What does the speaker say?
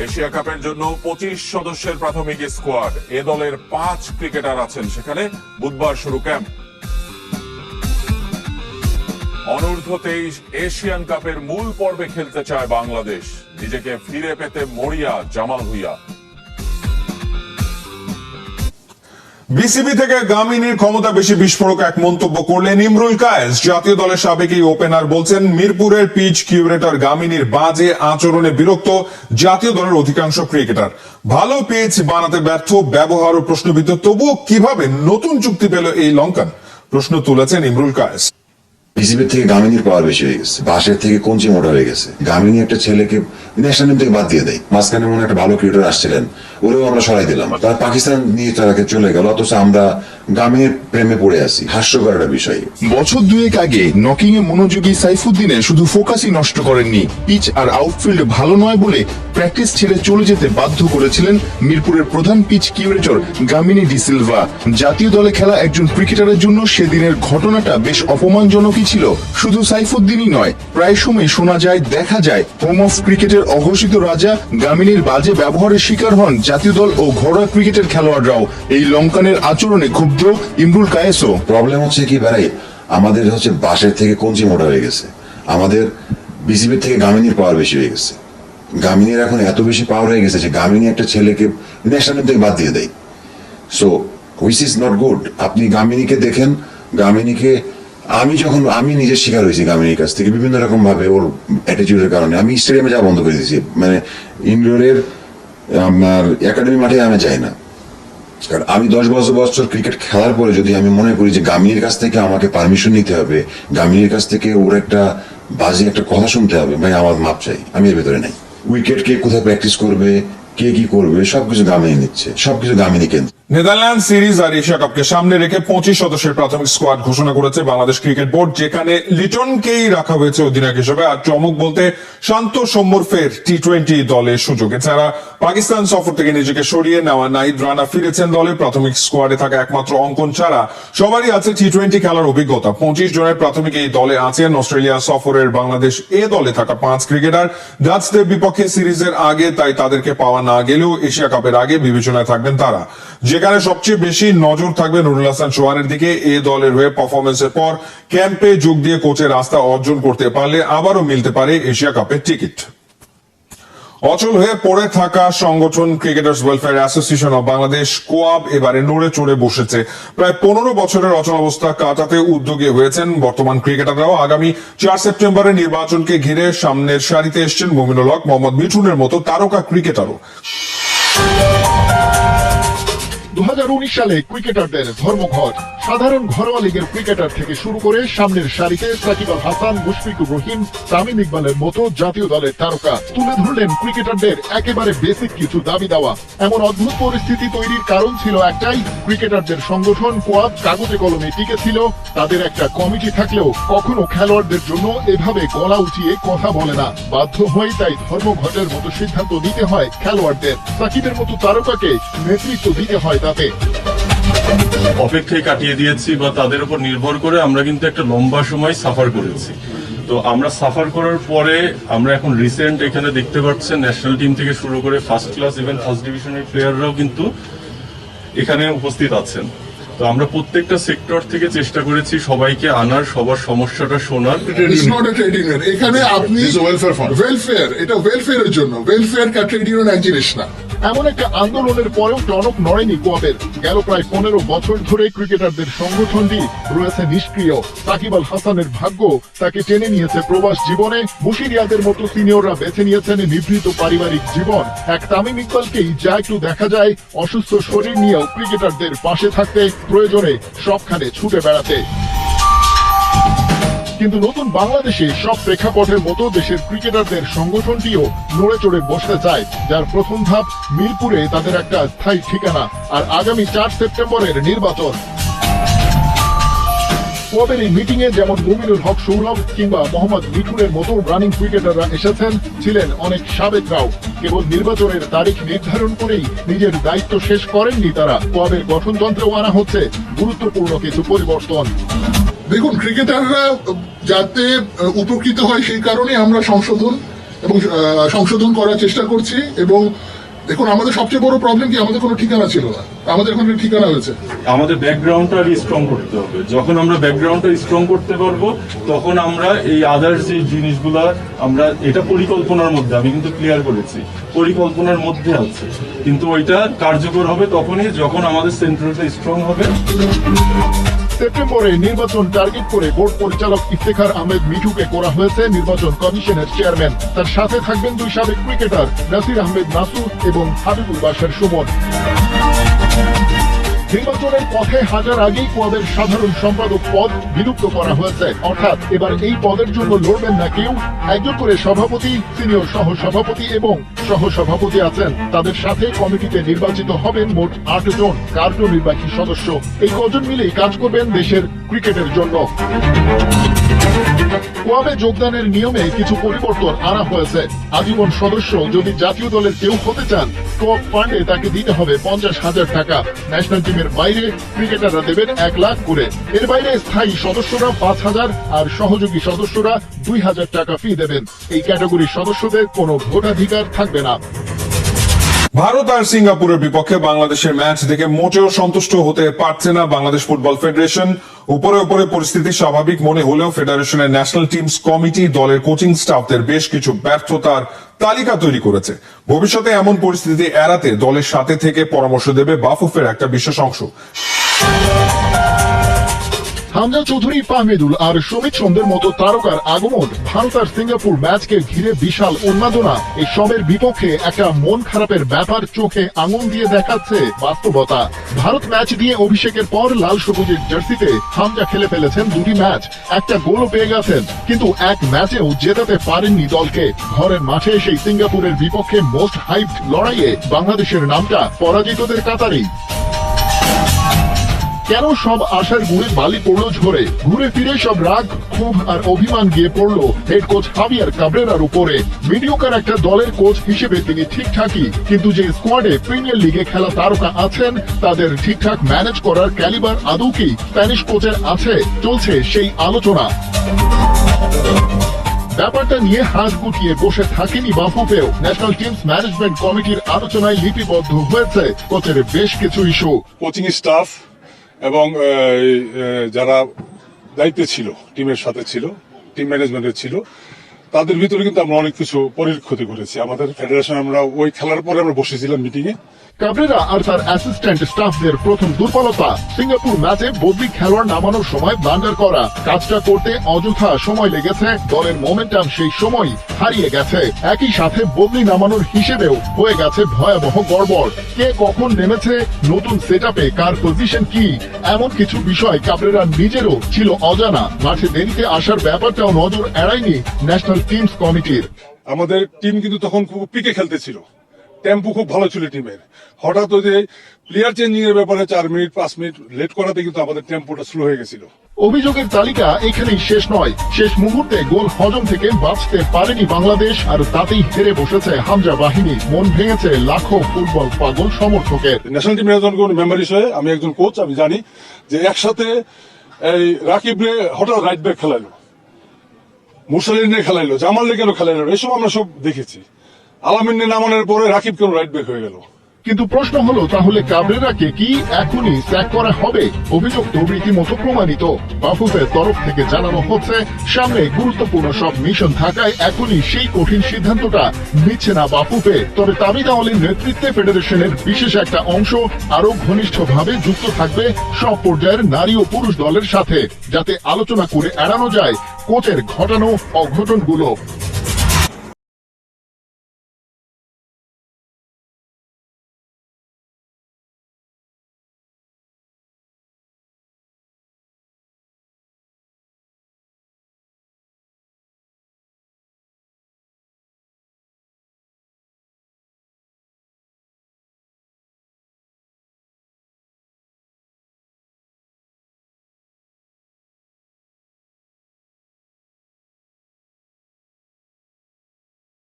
Asia কাপের জন্য 25 সদস্যের প্রাথমিক স্কোয়াড। এ দলের 5 ক্রিকেটার আছেন সেখানে। বুধবার শুরু ক্যাম্প। অনূর্ধ্ব 23 এশিয়ান কাপের মূল পর্বে খেলতে চায় বাংলাদেশ। নিজেকে ফিরে পেতে মরিয়া জামাল ভুঁইয়া। বিসিবি থেকে গামিনীর ক্ষমতা বেশি বিস্ফোরক এক মন্তব্য করলেন ইমরুল কায়েস। জাতীয় দলের সাবেক এই ওপেনার বলছেন, মিরপুরের পিচ কিউরেটর গামিনীর বাজে আচরণে বিরক্ত জাতীয় দলের অধিকাংশ ক্রিকেটার। ভালো পিচ বানাতে ব্যর্থ, ব্যবহারও প্রশ্নবিদ্ধ। তবুও কিভাবে নতুন চুক্তি পেল এই লঙ্কান? প্রশ্ন তুলেছেন ইমরুল কায়েস। বিসিবির থেকে গামিনীর পাওয়ার বেশি হয়ে গেছে, বাসের থেকে কঞ্চি মোটা হয়ে গেছে। গামিনী একটা ছেলেকে ন্যাশনাল টিম থেকে বাদ দিয়ে দেয়। মাঝখানে মনে একটা ভালো ক্রিকেটার আসছিলেন, ওরেও আমরা সরাই দিলাম। তারা পাকিস্তান নিয়ে তারাকে চলে গেল, অথচ আমরা গামিনীর প্রেমে পড়ে আছি। হাস্যকর একটা বিষয়। বছর দুয়েক আগে নকিং এ মনোযোগী সাইফুদ্দিনের শুধু ফোকাসই নষ্ট করেননি, পিচ আর আউটফিল্ড ভালো নয় বলে প্র্যাকটিস ছেড়ে চলে যেতে বাধ্য করেছিলেন মিরপুরের প্রধান পিচ কিউরেটর গামিনী ডি সিলভা। জাতীয় দলে খেলা একজন ক্রিকেটারের জন্য সেদিনের ঘটনাটা বেশ অপমানজনকই ছিল। শুধু সাইফুদ্দিনই নয়, প্রায় সময় শোনা যায়, দেখা যায় হোম অফ ক্রিকেটের অঘোষিত রাজা গামিনীর বাজে ব্যবহারের শিকার হন জাতীয় দল ও ঘরোয়া ক্রিকেটের খেলোয়াড়রাও। এই লঙ্কানের আচরণে ক্ষুব্ধ ইমরুল কায়েসও। প্রবলেম হচ্ছে কি ভাই, আমাদের হচ্ছে বাসের থেকে কঞ্চি মোটা হয়ে গেছে। আমাদের বিসিবির থেকে গামিনীর পাওয়ার বেশি হয়ে গেছে। গামিনীর এখন এত বেশি পাওয়ার হয়ে গেছে যে গামিনী একটা ছেলেকে ন্যাশনাল টিম থেকে বাদ দিয়ে দেয়। So which is not good. আপনি গামিনীকে দেখেন, গামিনীকে আমি নিজের শিকার হয়েছি গামিনীর কাছ থেকে বিভিন্ন রকম ভাবে। ওর অ্যাটিটিউডের কারণে আমি স্টেডিয়ামে যাওয়া বন্ধ করে দিয়েছি। মানে ইন্ডোরের আপনার একাডেমি মাঠে আমি যাই না, কারণ আমি 10 বছর ক্রিকেট খেলার পরে যদি আমি মনে করি যে গামিনীর কাছ থেকে আমাকে পারমিশন নিতে হবে, গামিনীর কাছ থেকে ওর একটা বাজে একটা কথা শুনতে হবে, ভাই আমার মাপ চাই। আমি এর ভেতরে নাই। উইকেট কে কোথায় প্র্যাকটিস করবে, কে কি করবে, সবকিছু গামিনী নিচ্ছে, সবকিছু গামিনী কেন্দ্র। নেদারল্যান্ড সিরিজ আর এশিয়া কাপকে সামনে রেখে 25 সদস্যের প্রাথমিক স্কোয়াড ঘোষণা করেছে বাংলাদেশ ক্রিকেট বোর্ড, যেখানে লিটনকেই রাখা হয়েছে অধিনায়ক হিসেবে। আর চমক বলতে শান্ত সৌম্যর ফের টি-20 দলের সুযোগ। এছাড়া পাকিস্তান সফর থেকে নিজেকে সরিয়ে নেওয়া নাহিদ রানা ফিরেছেন দলে। প্রাথমিক স্কোয়াডে থাকা একমাত্র অঙ্কন ছাড়া সবারই আছে টি-20 খেলার অভিজ্ঞতা। 25 জনের প্রাথমিক এই দলে আছেন অস্ট্রেলিয়া সফরের বাংলাদেশ এ দলে থাকা 5 ক্রিকেটার। ডাচদের বিপক্ষে সিরিজের আগে তাই তাদেরকে পাওয়া না গেলেও এশিয়া কাপের আগে বিবেচনায় থাকবেন তারা, যেখানে সবচেয়ে বেশি নজর থাকবে নুরুল হাসান সোহানের দিকে। এ দলের হয়ে পারফরমেন্সের পর ক্যাম্পে যোগ দিয়ে কোচের আস্থা অর্জন করতে পারলে আবারও মিলতে পারে এশিয়া কাপের টিকিট। অচল হয়ে পড়ে থাকা সংগঠন cricketers welfare association of Bangladesh কোয়াব এবারে নড়ে চড়ে বসেছে। প্রায় 15 বছরের অচল অবস্থা কাটাতে উদ্যোগী হয়েছেন বর্তমান ক্রিকেটাররাও। আগামী 4 সেপ্টেম্বরের নির্বাচনকে ঘিরে সামনের সারিতে এসছেন মুমিনুল হক, মোহাম্মদ মিঠুনের মতো তারকা ক্রিকেটারও। 2019 সালে ক্রিকেটারদের ধর্মঘট। সাধারণ ঘরোয়া লিগের ক্রিকেটার থেকে শুরু করে সামনের সারিতে সাকিব আল হাসান, মুশফিকুর রহিম, তামিম ইকবালের মতো জাতীয় দলের তারকা তুলে ধরলেন ক্রিকেটারদের একেবারে বেসিক কিছু দাবি দেওয়া। এমন অদ্ভুত পরিস্থিতি তৈরির কারণ ছিল একটাই, ক্রিকেটারদের সংগঠন কোয়াব কাগজে কলমে টিকে ছিল। তাদের একটা কমিটি থাকলেও কখনো খেলোয়াড়দের জন্য এভাবে গলা উঠিয়ে কথা বলে না। বাধ্য হয়ে তাই ধর্মঘটের মতো সিদ্ধান্ত নিতে হয় খেলোয়াড়দের। সাকিবের মতো তারকাকে নেতৃত্ব দিতে হয় তাতে। অপেক্ষায় কাটিয়ে দিয়েছি বা তাদের উপর নির্ভর করে আমরা কিন্তু একটা লম্বা সময় সাফার করেছি। তো আমরা সাফার করার পরে আমরা এখন রিসেন্ট এখানে দেখতে পাচ্ছেন ন্যাশনাল টিম থেকে শুরু করে ফার্স্ট ক্লাস ইভেন ফার্স্ট ডিভিশনের প্লেয়াররাও কিন্তু এখানে উপস্থিত আছেন। তো আমরা প্রত্যেকটা সেক্টর থেকে চেষ্টা করেছি সবাইকে আনার, সবার সমস্যাটা শোনার। এখানে আপনি ওয়েলফেয়ার, এটা ওয়েলফেয়ারের জন্য, ওয়েলফেয়ার কা ট্রেড ইউনিয়ন এক জিনিস না। এমন একটা আন্দোলনের পরেও টনক নড়েনি কোয়াবের। গেল প্রায় 15 বছর ধরে ক্রিকেটারদের সংগঠনটি রয়েছে নিষ্ক্রিয়। সাকিব আল হাসানের ভাগ্য তাকে টেনে নিয়েছে প্রবাস জীবনে। মুশিরিয়াদের মতো সিনিয়ররা বেছে নিয়েছেন নিভৃত পারিবারিক জীবন। এক তামিম ইকবালকেই যা একটু দেখা যায় অসুস্থ শরীর নিয়েও ক্রিকেটারদের পাশে থাকতে, প্রয়োজনে সবখানে ছুটে বেড়াতে। কিন্তু নতুন বাংলাদেশে সব প্রেক্ষাপটের মতো দেশের ক্রিকেটারদের সংগঠনটিও নড়ে চড়ে বসতে চায়, যার প্রথম ধাপ মিরপুরে তাদের একটা স্থায়ী ঠিকানা আর আগামী 4 সেপ্টেম্বরের নির্বাচন। কোয়াবের এই মিটিং এ যেমন মুমিনুল হক সৌরভ কিংবা মোহাম্মদ মিঠুনের মতো রানিং ক্রিকেটাররা এসেছেন, ছিলেন অনেক সাবেকরাও। কেবল নির্বাচনের তারিখ নির্ধারণ করেই নিজের দায়িত্ব শেষ করেননি তারা। কোয়াবের গঠনতন্ত্রেও আনা হচ্ছে গুরুত্বপূর্ণ কিছু পরিবর্তন। দেখুন, ক্রিকেটাররা যাতে উপকৃত হয় সেই কারণে আমরা সংশোধন এবং সংশোধন করার চেষ্টা করছি। এবং দেখুন, আমাদের সবচেয়ে বড় প্রবলেম কি, আমাদের কোনো ঠিকানা ছিল না, আমাদের এখন একটা ঠিকানা হয়েছে। আমাদের ব্যাকগ্রাউন্ডটা স্ট্রং করতে হবে। যখন আমরা ব্যাকগ্রাউন্ডটা স্ট্রং করতে পারবো, তখন আমরা এই আদার্স যে জিনিসগুলা আমরা এটা পরিকল্পনার মধ্যে, আমি কিন্তু ক্লিয়ার করেছি পরিকল্পনার মধ্যে আছে, কিন্তু ওইটা কার্যকর হবে তখনই যখন আমাদের সেন্ট্রালটা স্ট্রং হবে। সেপ্টেম্বরে নির্বাচন টার্গেট করে বোর্ড পরিচালক ইফতেখার আহমেদ মিঠুকে করা হয়েছে নির্বাচন কমিশনের চেয়ারম্যান। তার সাথে থাকবেন দুই সাবেক ক্রিকেটার নাসির আহমেদ নাসু এবং হাবিবুল বাশার সুমন। নির্বাচনের পথে হাজার আগেই কোয়াবের সাধারণ সম্পাদক পদ বিলুপ্ত করা হয়েছে, অর্থাৎ এবার এই পদের জন্য লড়বেন না কেউ। একজন করে সভাপতি, সিনিয়র সহসভাপতি এবং সহসভাপতি আছেন। তাদের সাথে কমিটিতে নির্বাচিত হবেন মোট ৮ জন কার্যনির্বাহী সদস্য। এই কজন মিলেই কাজ করবেন দেশের ক্রিকেটের জন্য। কোয়াবে যোগদানের নিয়মে কিছু পরিবর্তন আনা হয়েছে। আজীবন সদস্য যদি জাতীয় দলের কেউ হতে চান, কোয়াব ফান্ডে তাকে দিতে হবে 50,000 টাকা। ন্যাশনাল টিমের বাইরে ক্রিকেটাররা দেবেন 1 লাখ করে। এর বাইরে স্থায়ী সদস্যরা 5,000 আর সহযোগী সদস্যরা 2,000 টাকা ফি দেবেন। এই ক্যাটাগরির সদস্যদের কোনো ভোটাধিকার থাকবে না। ভারত আর সিঙ্গাপুরের বিপক্ষে বাংলাদেশের ম্যাচ দেখে মোটেও সন্তুষ্ট হতে পারছে না বাংলাদেশ ফুটবল ফেডারেশন। উপরে পরিস্থিতি স্বাভাবিক মনে হলেও ফেডারেশনের ন্যাশনাল টিমস কমিটি দলের কোচিং স্টাফদের বেশ কিছু ব্যর্থতার তালিকা তৈরি করেছে। ভবিষ্যতে এমন পরিস্থিতি এড়াতে দলের সাথে থেকে পরামর্শ দেবে বাফুফের একটা বিশেষ অংশ। হামজা চৌধুরী, ফাহমিদুল আর সমিত সন্দের মতো তারকার আগমন, ভারত আর সিঙ্গাপুর ম্যাচকে ঘিরে বিশাল উন্মাদনা, এসবের বিপক্ষে একটা মন খারাপের ব্যাপার চোখে আঙুল দিয়ে দেখাচ্ছে বাস্তবতা। ভারত ম্যাচ দিয়ে অভিষেকের পর লাল সবুজের জার্সিতে হামজা খেলে ফেলেছেন 2টি ম্যাচ, একটা গোলও পেয়ে গেছেন, কিন্তু এক ম্যাচেও জেতাতে পারেননি দলকে। ঘরের মাঠে সেই সিঙ্গাপুরের বিপক্ষে মোস্ট হাইপড লড়াইয়ে বাংলাদেশের নামটা পরাজিতদের কাতারেই। কেন সব আশার গুড়ে বালি পড়লো ঝরে? ঘুরে ফিরে সব রাগ, ক্ষোভ আর অভিমান গিয়ে পড়লো হেড কোচ হাভিয়ার কাবরেরার উপরে। মিডিওকার একটা দলের কোচ হিসেবে তিনি ঠিকঠাকই, কিন্তু যে স্কোয়াডে প্রিমিয়ার লিগে খেলা তারকা আছেন তাদের ঠিকঠাক ম্যানেজ করার ক্যালিবার আদৌ কি স্প্যানিশ কোচের আছে? চলছে সেই আলোচনা। ব্যাপারটা নিয়ে হাত গুটিয়ে বসে থাকেনি বাফুফেও। ন্যাশনাল টিমস ম্যানেজমেন্ট কমিটির আলোচনায় লিপিবদ্ধ হয়েছে কোচের বেশ কিছু ইস্যু। কোচিং স্টাফ এবং যারা দায়িত্বে ছিল, টিমের সাথে ছিল, টিম ম্যানেজমেন্টের ছিল, তাদের ভিতরে কিন্তু আমরা অনেক কিছু পরিক্ষতি করেছি। আমাদের ফেডারেশন, আমরা ওই খেলার পরে আমরা বসেছিলাম মিটিং এ। কাবরেরা আর তার অ্যাসিস্ট্যান্ট স্টাফদের প্রথম দুর্বলতা, সিঙ্গাপুর ম্যাচে বদলি খেলোয়াড় নামানোর সময় ব্লান্ডার করা। কাজটা করতে অযথা সময় লেগেছে, দলের মোমেন্টাম সেই সময় হারিয়ে গেছে। একই সাথে বদলি নামানোর হিসেবেও হয়ে গেছে ভয়াবহ গড়বড়। কে কখন নেমেছে, নতুন সেটআপে কার পজিশন কি, এমন কিছু বিষয় কাবরেরা নিজেরও ছিল অজানা। মাঠে দেরিতে আসার ব্যাপারটাও নজর এড়ায়নি ন্যাশনাল টিমস কমিটির। আমাদের টিম কিন্তু তখন খুব পিকে খেলতেছিল, টেম্পো খুব ভালো ছিল টিমের। হঠাৎ ওই যে প্লেয়ার চেঞ্জিং এর ব্যাপারে 4 মিনিট 5 মিনিট লেট করাতে কিন্তু আমাদের টেম্পোটা স্লো হয়ে গেছিল। অভিযোগের তালিকা এখানেই শেষ নয়। শেষ মুহূর্তে গোল হজম থেকে বাঁচতে পারেনি বাংলাদেশ, আর তাতেই হেরে বসেছে হামজা বাহিনী। মন ভেঙেছে লাখো ফুটবল পাগল সমর্থকের। ন্যাশনাল টিমের একজন মেম্বার হিসেবে আমি একজন কোচ, আমি জানি যে একসাথে এই রাকিবরে হঠাৎ রাইট ব্যাক খেলাইলো, মুরসালিনে খেলাইলো, জামালে কেন খেলাইলো, এসব আমরা সব দেখেছি। আলামিনে নামানোর পরে রাকিব কেন রাইট ব্যাক হয়ে গেল? কিন্তু প্রশ্ন হলো, তাহলে কাবরেরাকে কি এখনই স্যাক করা হবে? অভিযোগ তো রীতিমতো প্রমাণিত। বাফুফের তরফ থেকে জানানো হচ্ছে সামনে গুরুত্বপূর্ণ সব মিশন থাকায় এখনই সেই কঠিন সিদ্ধান্তটা নিচ্ছে না বাফুফে। তবে তামিদ আওয়ালির নেতৃত্বে ফেডারেশনের বিশেষ একটা অংশ আরো ঘনিষ্ঠভাবে যুক্ত থাকবে সব পর্যায়ের নারী ও পুরুষ দলের সাথে, যাতে আলোচনা করে এড়ানো যায় কোচের ঘটানো অঘটনগুলো।